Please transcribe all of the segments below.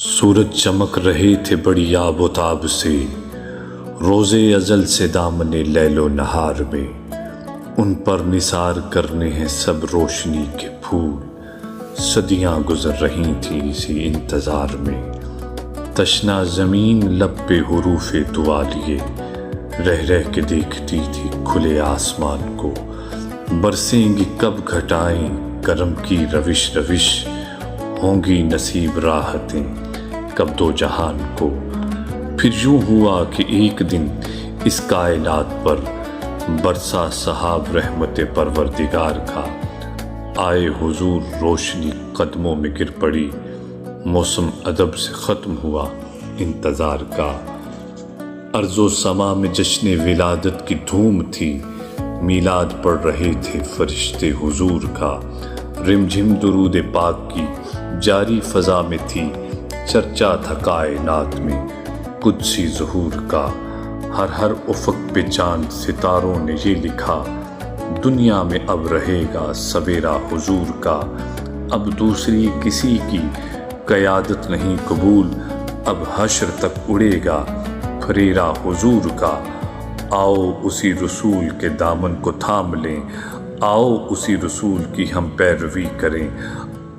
سورج چمک رہے تھے بڑی آب و تاب سے، روزے ازل سے دامن لیل و نہار میں، ان پر نثار کرنے ہیں سب روشنی کے پھول، صدیاں گزر رہی تھیں اسی انتظار میں۔ تشنا زمین لب پہ حروف دعا لیے، رہ رہ کے دیکھتی تھی کھلے آسمان کو، برسیں گی کب گھٹائیں کرم کی روش روش، ہوں گی نصیب راحتیں کب دو جہان کو۔ پھر یوں ہوا کہ ایک دن اس کائنات پر برسا سحاب رحمت پروردگار کا، آئے حضور روشنی قدموں میں گر پڑی، موسم ادب سے ختم ہوا انتظار کا۔ ارض و سما میں جشن ولادت کی دھوم تھی، میلاد پڑھ رہے تھے فرشتے حضور کا، رم جھم درود پاک کی جاری فضا میں تھی، چرچا تھا کائنات میں قدسی ظہور کا۔ ہر ہر افق پہ چاند ستاروں نے یہ لکھا، دنیا میں اب رہے گا سویرا حضور کا، اب دوسری کسی کی قیادت نہیں قبول، اب حشر تک اڑے گا پھریرا حضور کا۔ آؤ اسی رسول کے دامن کو تھام لیں، آؤ اسی رسول کی ہم پیروی کریں،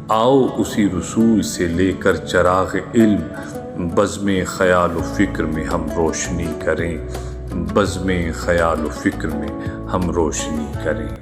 آؤ اسی رسول سے لے کر چراغ علم، بزم خیال و فکر میں ہم روشنی کریں، بزم خیال و فکر میں ہم روشنی کریں۔